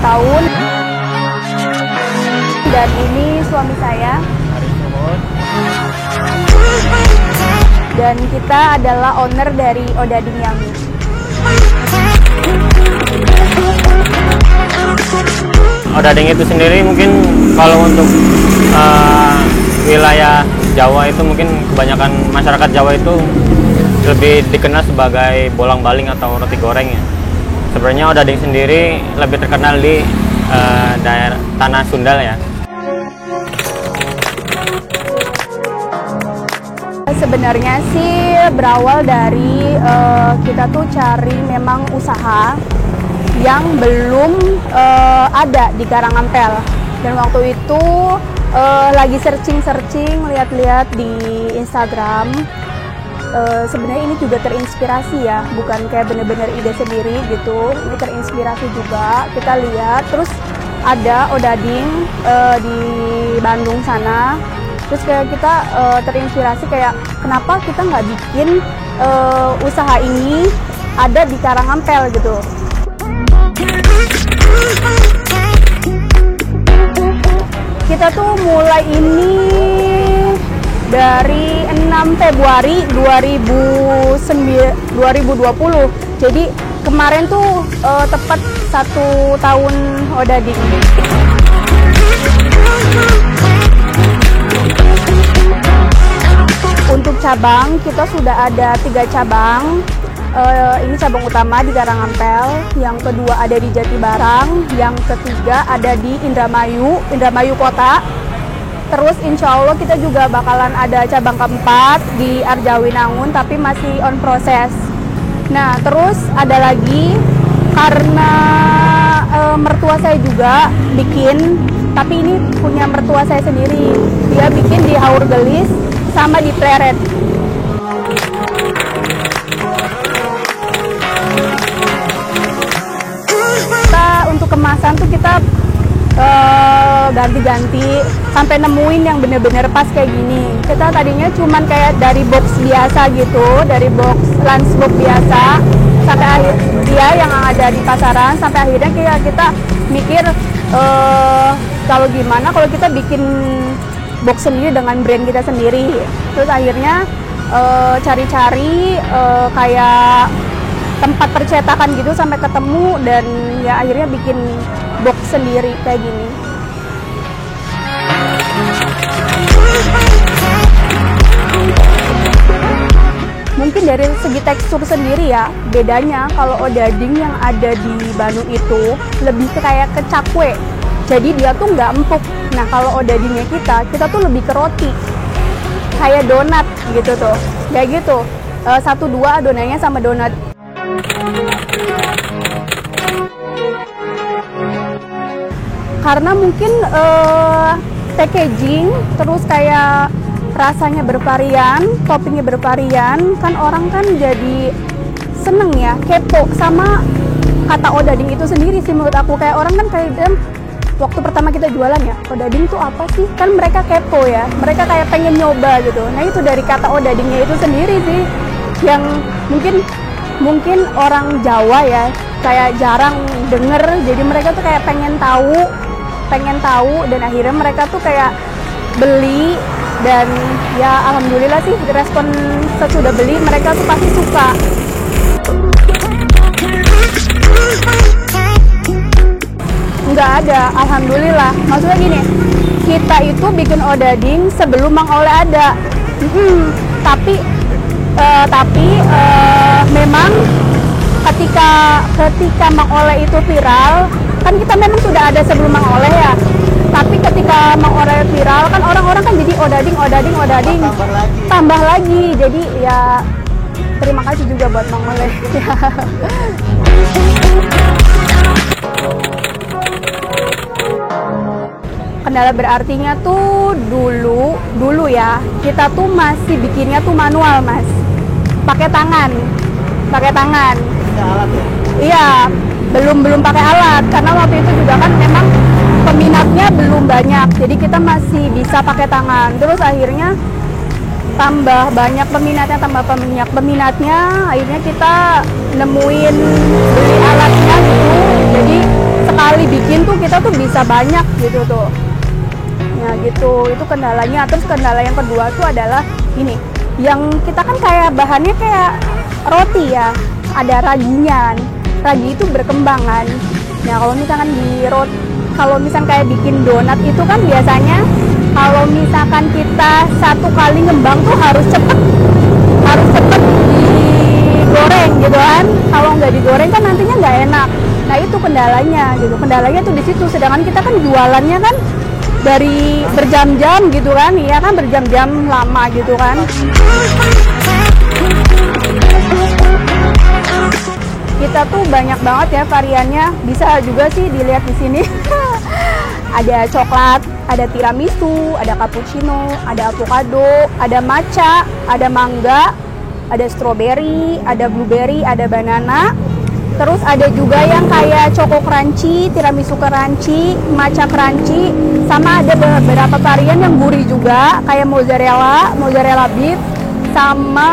tahun. Dan ini suami saya. Dan kita adalah owner dari Odading Yummy. Odading itu sendiri mungkin kalau untuk wilayah Jawa itu mungkin kebanyakan masyarakat Jawa itu lebih dikenal sebagai bolang-baling atau roti goreng ya. Sebenarnya Odading sendiri lebih terkenal di daerah tanah Sundal ya. Sebenarnya sih berawal dari kita tuh cari memang usaha yang belum ada di Karangampel. Dan waktu itu lagi searching, lihat-lihat di Instagram. Sebenarnya ini juga terinspirasi ya, bukan kayak bener-bener ide sendiri gitu. Ini terinspirasi juga, kita lihat. Terus ada Odading di Bandung sana. Terus kayak kita terinspirasi kayak kenapa kita nggak bikin usaha ini ada di Karangampel gitu. Kita tuh mulai ini dari 6 Februari 2020. Jadi kemarin tuh tepat 1 tahun Odading. Untuk cabang, kita sudah ada 3 cabang. Ini cabang utama di Karangampel, yang kedua ada di Jatibarang, yang ketiga ada di Indramayu Kota. Terus insya Allah kita juga bakalan ada cabang keempat di Arjawinangun, tapi masih on proses. Nah terus ada lagi karena mertua saya juga bikin, tapi ini punya mertua saya sendiri. Dia bikin di Haurgelis sama di Pleret. Kita untuk kemasan tuh kita ganti-ganti sampai nemuin yang bener-bener pas kayak gini. Kita tadinya cuman kayak dari box biasa gitu, dari box lunchbox biasa sampai akhir dia yang ada di pasaran, sampai akhirnya kita mikir kalau gimana kalau kita bikin box sendiri dengan brand kita sendiri. Terus akhirnya cari-cari kayak tempat percetakan gitu sampai ketemu, dan ya akhirnya bikin box sendiri kayak gini. Mungkin dari segi tekstur sendiri ya, bedanya kalau Odading yang ada di Bandung itu lebih kayak ke cakwe. Jadi dia tuh nggak empuk. Nah kalau Odadingnya kita tuh lebih ke roti, kayak donat gitu tuh, kayak gitu. 1-2 adonannya sama donat. Karena mungkin packaging, terus kayak rasanya bervarian, toppingnya bervarian, kan orang kan jadi seneng ya, kepo sama kata Odading itu sendiri sih menurut aku. Kayak orang kan kayak waktu pertama kita jualan ya, Odading tuh apa sih? Kan mereka kepo ya, mereka kayak pengen nyoba gitu. Nah itu dari kata Odadingnya itu sendiri sih, yang mungkin orang Jawa ya kayak jarang denger, jadi mereka tuh kayak pengen tahu, dan akhirnya mereka tuh kayak beli. Dan ya alhamdulillah sih respon sesudah beli mereka tuh pasti suka. Nggak ada, alhamdulillah. Maksudnya gini, kita itu bikin Odading sebelum Mang Oleh ada. Tapi memang ketika Mang Oleh itu viral, kan kita memang sudah ada sebelum Mang Oleh ya. Tapi ketika Mang Oleh viral kan orang-orang kan jadi Odading tambah lagi. Jadi ya terima kasih juga buat Mang Oleh. Kendala berartinya tuh dulu ya, kita tuh masih bikinnya tuh manual Mas, pakai tangan. Iya, belum pakai alat, karena waktu itu juga kan memang peminatnya belum banyak, jadi kita masih bisa pakai tangan. Terus akhirnya tambah banyak peminatnya, akhirnya kita nemuin beli alatnya gitu. Jadi sekali bikin tuh kita tuh bisa banyak gitu tuh. Ya gitu, itu kendalanya. Terus kendala yang kedua tuh adalah ini, yang kita kan kayak bahannya kayak roti ya, ada raginya. Ragi itu berkembang kan. Nah kalau misalkan kalau misalkan kayak bikin donat itu kan biasanya kalau misalkan kita satu kali ngembang tuh harus cepet digoreng gitu kan. Kalau nggak digoreng kan nantinya nggak enak. Nah itu kendalanya gitu. Kendalanya tuh di situ. Sedangkan kita kan jualannya kan dari berjam-jam gitu kan, iya kan, berjam-jam lama gitu kan. Kita tuh banyak banget ya variannya, bisa juga sih dilihat di sini. Ada coklat, ada tiramisu, ada cappuccino, ada avocado, ada matcha, ada mangga, ada strawberry, ada blueberry, ada banana. Terus ada juga yang kayak choco crunchy, tiramisu crunchy, matcha crunchy, sama ada beberapa varian yang gurih juga, kayak mozzarella beef, sama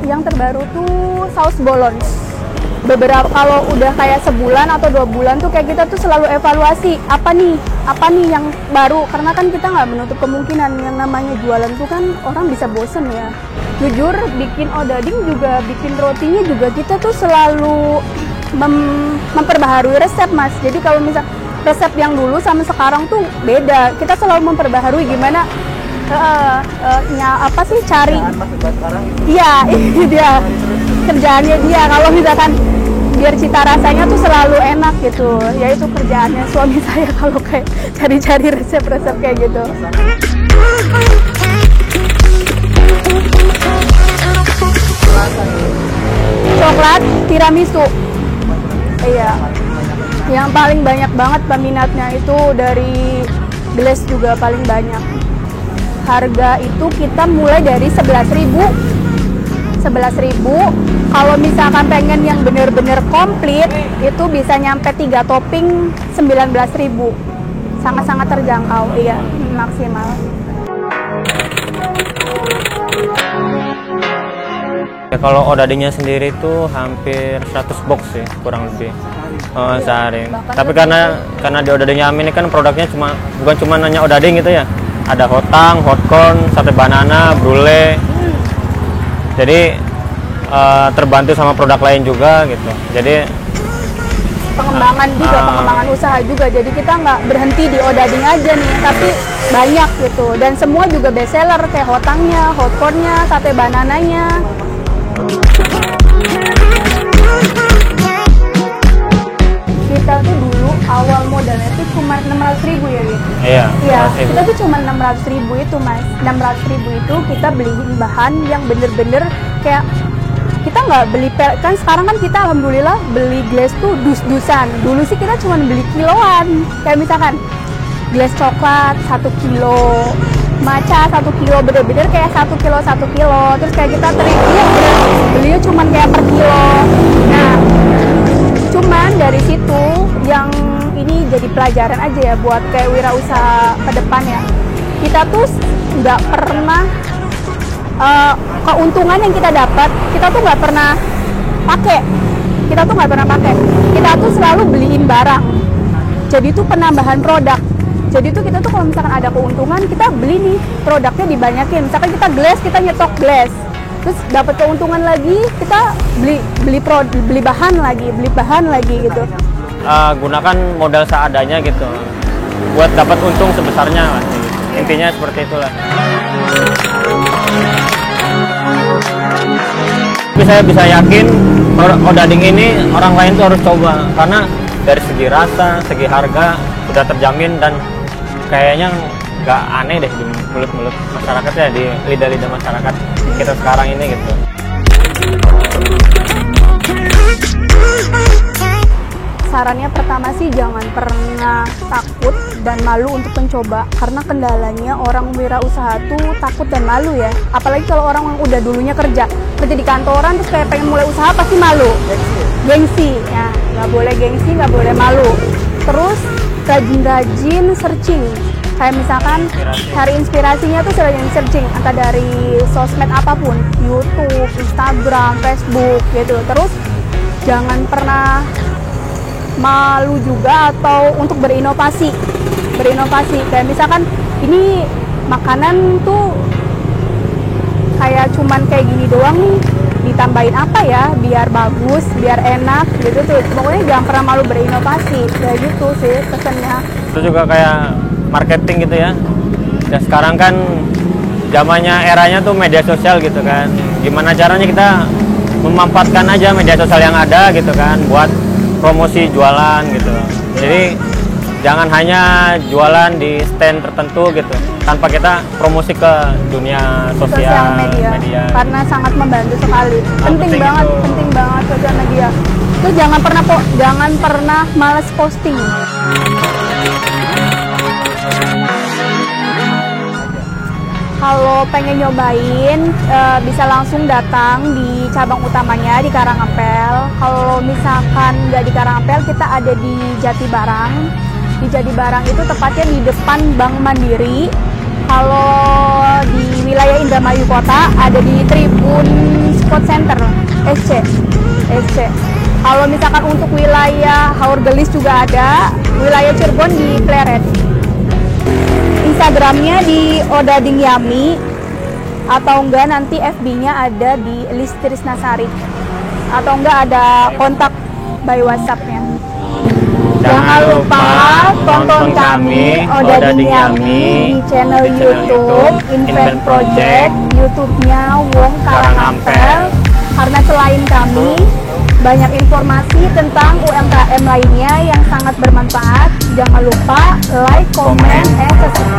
yang terbaru tuh saus bolognese. Beberapa kalau udah kayak sebulan atau 2 bulan tuh kayak kita tuh selalu evaluasi apa nih yang baru, karena kan kita nggak menutup kemungkinan yang namanya jualan tuh kan orang bisa bosen ya. Jujur bikin odading juga, bikin rotinya juga kita tuh selalu memperbaharui resep mas. Jadi kalau misal resep yang dulu sama sekarang tuh beda, kita selalu memperbaharui gimana cari. Iya ini dia kerjaannya dia. Kalau misalkan biar cita rasanya tuh selalu enak gitu, ya itu kerjaannya suami saya kalau kayak cari-cari resep-resep kayak gitu. Coklat tiramisu, iya, yang paling banyak banget peminatnya itu dari glaze juga paling banyak. Harga itu kita mulai dari 11.000. Kalau misalkan pengen yang bener-bener komplit itu bisa nyampe 3 topping 19.000. Sangat-sangat terjangkau, iya, maksimal. Ya, kalau odadingnya sendiri itu hampir 100 box sih kurang lebih sehari. Tapi karena di Odading Yami ini kan produknya bukan cuma hanya odading gitu ya. Ada hotang, hotcorn, sate banana, brulee. Jadi terbantu sama produk lain juga gitu. Jadi pengembangan usaha juga. Jadi kita nggak berhenti di odading aja nih, tapi banyak gitu. Dan semua juga best seller kayak hotangnya, hotcornnya, sate banananya. Kita tuh dulu awal modalnya tuh cuma 600.000 ya gitu. Iya. Kita tuh cuma 600.000 itu mas. 600.000 itu kita beliin bahan yang bener-bener kayak kita nggak beli kan sekarang kan kita alhamdulillah beli glaze tuh dus-dusan. Dulu sih kita cuma beli kiloan. Kayak misalkan glaze coklat 1 kilo, matcha 1 kilo, bener-bener kayak 1 kilo. Terus kayak kita belinya cuma kayak per kilo. Nah, cuman dari situ yang ini jadi pelajaran aja ya buat kayak wirausaha ke depan ya. Kita tuh nggak pernah keuntungan yang kita dapat, kita tuh nggak pernah pakai. Kita tuh selalu beliin barang. Jadi tuh penambahan produk. Jadi tuh kita tuh kalau misalkan ada keuntungan, kita beli nih produknya dibanyakin. Misalkan kita glaze, kita nyetok glaze. Terus dapat keuntungan lagi, kita beli bahan lagi gitu. Gunakan modal seadanya gitu, buat dapat untung sebesarnya lah. Intinya seperti itulah. Tapi saya bisa yakin odading ini orang lain tuh harus coba, karena dari segi rasa, segi harga sudah terjamin dan kayaknya nggak aneh deh di mulut-mulut masyarakat ya, di lidah-lidah masyarakat kita sekarang ini gitu. Sarannya pertama sih jangan pernah takut dan malu untuk mencoba, karena kendalanya orang wirausaha tuh takut dan malu ya. Apalagi kalau orang yang udah dulunya kerja di kantoran terus kayak pengen mulai usaha pasti malu, gengsi ya. Nggak boleh gengsi, nggak boleh malu. Terus rajin-rajin searching, kayak misalkan cari inspirasinya tuh sering searching entah dari sosmed apapun, YouTube, Instagram, Facebook gitu. Terus jangan pernah malu juga atau untuk berinovasi kayak misalkan ini makanan tuh kayak cuman kayak gini doang nih, ditambahin apa ya biar bagus, biar enak gitu tuh. Pokoknya jangan pernah malu berinovasi, kayak gitu sih pesannya. Itu juga kayak marketing gitu ya. Dan sekarang kan zamannya, eranya tuh media sosial gitu kan. Gimana caranya kita memanfaatkan aja media sosial yang ada gitu kan buat promosi jualan gitu. Jadi jangan hanya jualan di stand tertentu gitu tanpa kita promosi ke dunia sosial media. Karena sangat membantu sekali. Penting banget sosial media. Itu jangan pernah males posting. Kalau pengen nyobain bisa langsung datang di cabang utamanya di Karangampel. Kalau misalkan nggak di Karangampel, kita ada di Jatibarang. Di Jatibarang itu tepatnya di depan Bank Mandiri. Kalau di wilayah Indramayu Kota ada di Tribun Sport Center SC. Kalau misalkan untuk wilayah Haurgelis juga ada, wilayah Cirebon di Pleret. Instagramnya di Odading Yami, atau enggak nanti FB-nya ada di Listris Nasari, atau enggak ada kontak by WhatsApp-nya. Jangan lupa tonton kami Odading Yami di channel YouTube Invent Project, YouTube-nya Wong Karangampel. Karena selain kami, banyak informasi tentang UMKM lainnya yang sangat bermanfaat. Jangan lupa like, comment, and subscribe.